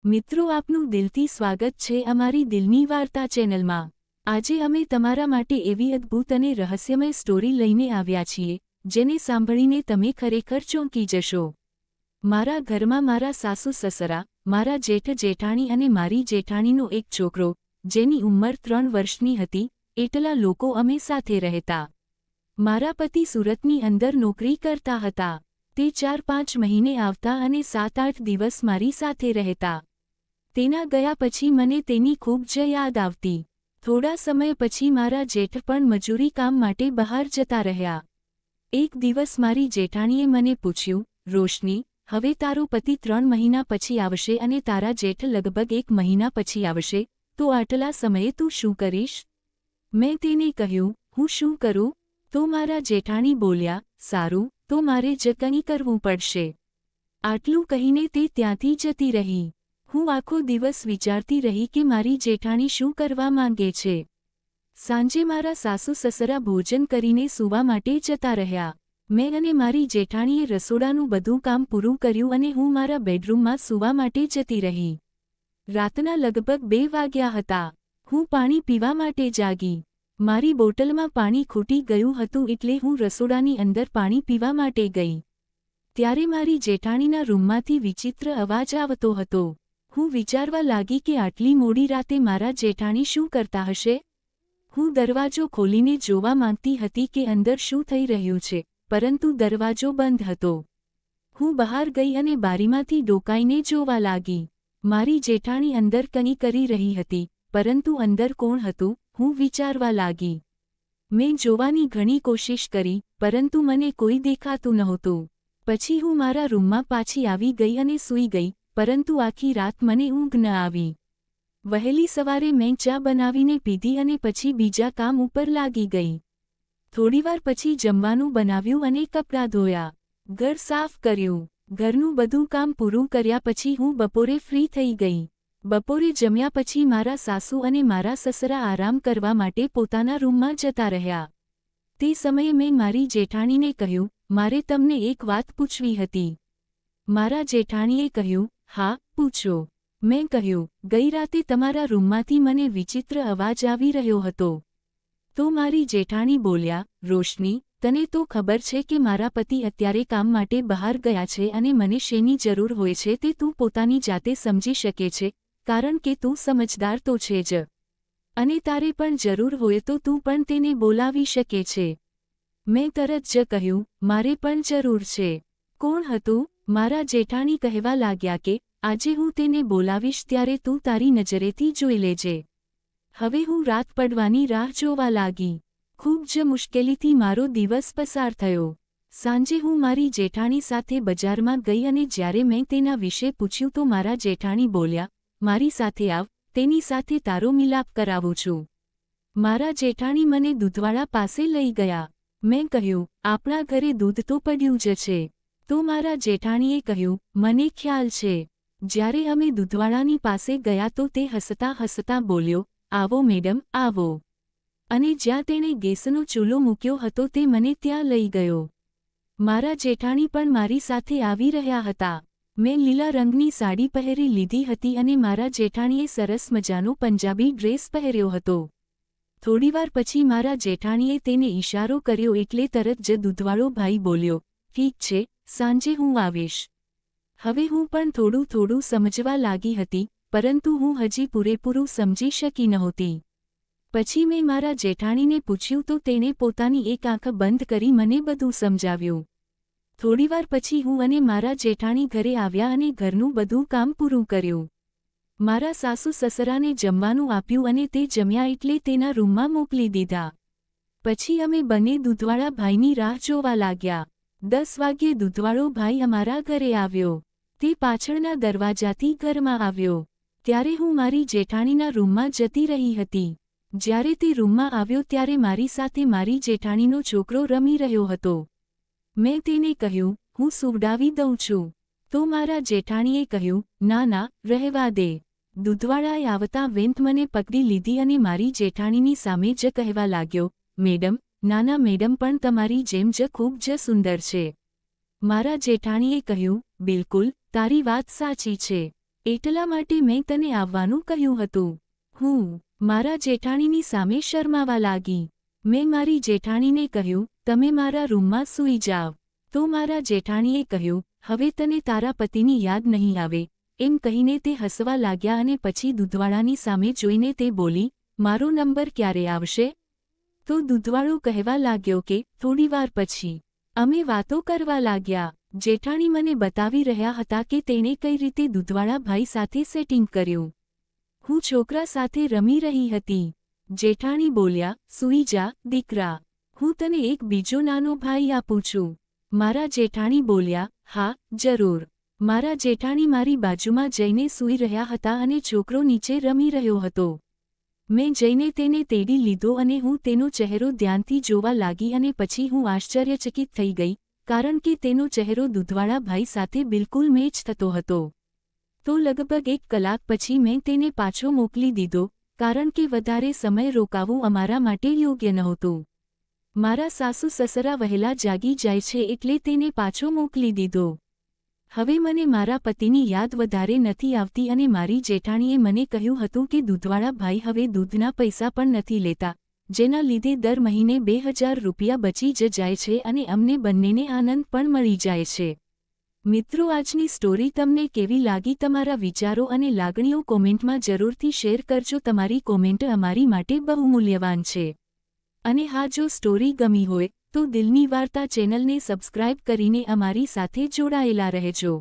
મિત્રો, આપનું દિલથી સ્વાગત છે અમારી દિલની વાર્તા ચેનલમાં। આજે અમે તમારા માટે એવી અદ્ભુત અને રહસ્યમય સ્ટોરી લઈને આવ્યા છીએ જેને સાંભળીને તમે ખરેખર ચોંકી જશો। મારા ઘરમાં મારા સાસુ સસરા, મારા જેઠ જેઠાણી અને મારી જેઠાણીનો એક છોકરો, જેની ઉંમર 3 વર્ષની હતી, એટલા લોકો અમે સાથે રહેતા। મારા પતિ સુરતની અંદર નોકરી કરતા હતા। તે 4-5 મહિને આવતા અને 7-8 દિવસ મારી સાથે રહેતા। તેના ગયા પછી મને તેની ખૂબ જ યાદ આવતી। થોડા સમય પછી મારા જેઠ પણ મજૂરી કામ માટે બહાર જતા રહ્યા। એક દિવસ મારી જેઠાણીએ મને પૂછ્યું, રોશની, હવે તારો પતિ 3 મહિના પછી આવશે અને તારા જેઠ લગભગ 1 મહિના પછી આવશે, તો આટલા સમયે તું શું કરીશ? મેં તેને કહ્યું, હું શું કરું? તો મારા જેઠાણી બોલ્યા, સારું, તો મારે જ કંઈ કરવું પડશે। આટલું કહીને તે ત્યાંથી જતી રહી। હું આખો દિવસ વિચારતી રહી કે મારી જેઠાણી શું કરવા માંગે છે। સાંજે મારા સાસુ સસરા ભોજન કરીને સૂવા માટે જતા રહ્યા। મેં અને મારી જેઠાણીએ રસોડાનું બધું કામ પૂરું કર્યું અને હું મારા બેડરૂમમાં સૂવા માટે જતી રહી। રાતના લગભગ 2 વાગ્યા હતા। હું પાણી પીવા માટે જાગી। મારી બોટલમાં પાણી ખૂટી ગયું હતું એટલે હું રસોડાની અંદર પાણી પીવા માટે ગઈ। ત્યારે મારી જેઠાણીના રૂમમાંથી વિચિત્ર અવાજ આવતો હતો। હું વિચારવા લાગી કે આટલી મોડી રાતે મારા જેઠાણી શું કરતા હશે? હું દરવાજો ખોલીને જોવા માંગતી હતી કે અંદર શું થઈ રહ્યું છે, પરંતુ દરવાજો બંધ હતો। હું બહાર ગઈ અને બારીમાંથી ડોકાઈને જોવા લાગી। મારી જેઠાણી અંદર કંઈ કરી રહી હતી, પરંતુ અંદર કોણ હતું, હું વિચારવા લાગી। મેં જોવાની ઘણી કોશિશ કરી, પરંતુ મને કોઈ દેખાતું નહોતું। પછી હું મારા રૂમમાં પાછી આવી ગઈ અને સૂઈ ગઈ, પરંતુ આખી રાત મને ઊંઘ ન આવી। વહેલી સવારે મેં ચા બનાવીને પીધી અને પછી બીજા કામ ઉપર લાગી ગઈ। થોડીવાર પછી જમવાનું બનાવ્યું અને કપડાં ધોયા, ઘર સાફ કર્યું। ઘરનું બધું કામ પૂરું કર્યા પછી હું બપોરે ફ્રી થઈ ગઈ। બપોરે જમ્યા પછી મારા સાસુ અને મારા સસરા આરામ કરવા માટે પોતાના રૂમમાં જતા રહ્યા। તે સમયે મેં મારી જેઠાણીને કહ્યું, મારે તમને એક વાત પૂછવી હતી। મારા જેઠાણીએ કહ્યું, હા, પૂછો। મેં કહ્યું, ગઈ રાતે તમારા રૂમમાંથી મને વિચિત્ર અવાજ આવી રહ્યો હતો। તો મારી જેઠાણી બોલ્યા, રોશની, તને તો ખબર છે કે મારા પતિ અત્યારે કામ માટે બહાર ગયા છે અને મને શેની જરૂર હોય છે તે તું પોતાની જાતે સમજી શકે છે, કારણ કે તું સમજદાર તો છે જ, અને તારે પણ જરૂર હોય તો તું પણ તેને બોલાવી શકે છે। મેં તરત જ કહ્યું, મારે પણ જરૂર છે। કોણ હતું? મારા જેઠાણી કહેવા લાગ્યા કે આજે હું તેને બોલાવીશ ત્યારે તું તારી નજરેથી જોઈ લેજે। હવે હું રાત પડવાની રાહ જોવા લાગી। ખૂબ જ મુશ્કેલીથી મારો દિવસ પસાર થયો। સાંજે હું મારી જેઠાણી સાથે બજારમાં ગઈ અને જ્યારે મેં તેના વિશે પૂછ્યું તો મારા જેઠાણી બોલ્યા, મારી સાથે આવ, તેની સાથે તારો મિલાપ કરાવું છું। મારા જેઠાણી મને દૂધવાળા પાસે લઈ ગયા। મેં કહ્યું, આપણા ઘરે દૂધ તો પડ્યું જ છે। તો મારા જેઠાણીએ કહ્યું, મને ખ્યાલ છે। જ્યારે અમે દૂધવાળાની પાસે ગયા તો તે હસતા હસતા બોલ્યો, આવો મેડમ, આવો। અને જ્યાં તેણે ગેસનો ચૂલો મૂક્યો હતો તે મને ત્યાં લઈ ગયો। મારા જેઠાણી પણ મારી સાથે આવી રહ્યા હતા। મેં લીલા રંગની સાડી પહેરી લીધી હતી અને મારા જેઠાણીએ સરસ મજાનો પંજાબી ડ્રેસ પહેર્યો હતો। થોડીવાર પછી મારા જેઠાણીએ તેને ઈશારો કર્યો એટલે તરત જ દૂધવાળો ભાઈ બોલ્યો, ઠીક છે, સાંજે હું આવીશ। હવે હું પણ થોડું થોડું સમજવા લાગી હતી, પરંતુ હું હજી પૂરેપૂરું સમજી શકી નહોતી। પછી મેં મારા જેઠાણીને પૂછ્યું તો તેણે પોતાની એક આંખ બંધ કરી મને બધું સમજાવ્યું। થોડીવાર પછી હું અને મારા જેઠાણી ઘરે આવ્યા અને ઘરનું બધું કામ પૂરું કર્યું। મારા સાસુ સસરાને જમવાનું આપ્યું અને તે જમ્યા એટલે તેના રૂમમાં મોકલી દીધા। પછી અમે બંને દૂધવાળા ભાઈની રાહ જોવા લાગ્યા। 10 વાગ્યે દૂધવાળો ભાઈ અમારા ઘરે આવ્યો। તે પાછળના દરવાજાથી ઘરમાં આવ્યો। ત્યારે હું મારી જેઠાણીના રૂમમાં જતી રહી હતી। જ્યારે તે રૂમમાં આવ્યો ત્યારે મારી સાથે મારી જેઠાણીનો છોકરો રમી રહ્યો હતો। મેં તેને કહ્યું, હું સુવડાવી દઉં છું। તો મારા જેઠાણીએ કહ્યું, ના ના, રહેવા દે। દૂધવાળાએ આવતા વેંત મને પકડી લીધી અને મારી જેઠાણીની સામે જ કહેવા લાગ્યો, મેડમ, નાના મેડમ પણ તમારી જેમ જ ખૂબ જ સુંદર છે। મારા જેઠાણીએ કહ્યું, બિલકુલ, તારી વાત સાચી છે। એટલા માટે મેં તને આવવાનું કહ્યું હતું. હું મારા જેઠાણીની સામે શરમાવા લાગી. મેં મારી જેઠાણીને કહ્યું, તમે મારા રૂમમાં સૂઈ જાવ. તો મારા જેઠાણીએ કહ્યું, હવે તને તારા પતિની યાદ નહીં આવે. એમ કહીને તે હસવા લાગ્યા અને પછી દૂધવાળાની સામે જોઈને તે બોલી, મારો નંબર ક્યારે આવશે? તો દૂધવાળો કહેવા લાગ્યો કે થોડીવાર પછી. અમે વાતો કરવા લાગ્યા. જેઠાણી મને બતાવી રહ્યા હતા કે તેણે કઈ રીતે દૂધવાળા ભાઈ સાથે સેટિંગ કર્યું. હું છોકરા સાથે રમી રહી હતી. જેઠાણી બોલ્યા, સૂઈ જા દીકરા, હું તને એક બીજો નાનો ભાઈ આપું છું. મારા જેઠાણી બોલ્યા, હા જરૂર. મારા જેઠાણી મારી બાજુમાં જઈને સૂઈ રહ્યા હતા અને છોકરો નીચે રમી રહ્યો હતો. મેં જઈને તેને તેડી લીધો અને હું તેનો ચહેરો ધ્યાનથી જોવા લાગી અને પછી હું આશ્ચર્યચકિત થઈ ગઈ, કારણ કે તેનો ચહેરો દૂધવાળા ભાઈ સાથે બિલકુલ મેચ થતો હતો. તો લગભગ 1 કલાક પછી મેં તેને પાછો મોકલી દીધો, કારણ કે વધારે સમય રોકાવું અમારા માટે યોગ્ય નહોતું. મારા સાસુ સસરા વહેલા જાગી જાય છે એટલે તેને પાછો મોકલી દીધો. હવે મને મારા પતિની યાદ વધારે નથી આવતી અને મારી જેઠાણીએ મને કહ્યું હતું કે દૂધવાળા ભાઈ હવે દૂધના પૈસા પણ નથી લેતા, જેના લીધે દર મહિને 2000 રૂપિયા બચી જ જાય છે અને અમને બંનેને આનંદ પણ મળી જાય છે. મિત્રો, આજની સ્ટોરી તમને કેવી લાગી? તમારા વિચારો અને લાગણીઓ કોમેન્ટમાં જરૂરથી શેર કરજો. તમારી કોમેન્ટ અમારી માટે બહુ મૂલ્યવાન છે. અને હા, જો સ્ટોરી ગમી હોય તો દિલની વાર્તા ચેનલને સબસ્ક્રાઇબ કરીને અમારી સાથે જોડાયેલા રહેજો.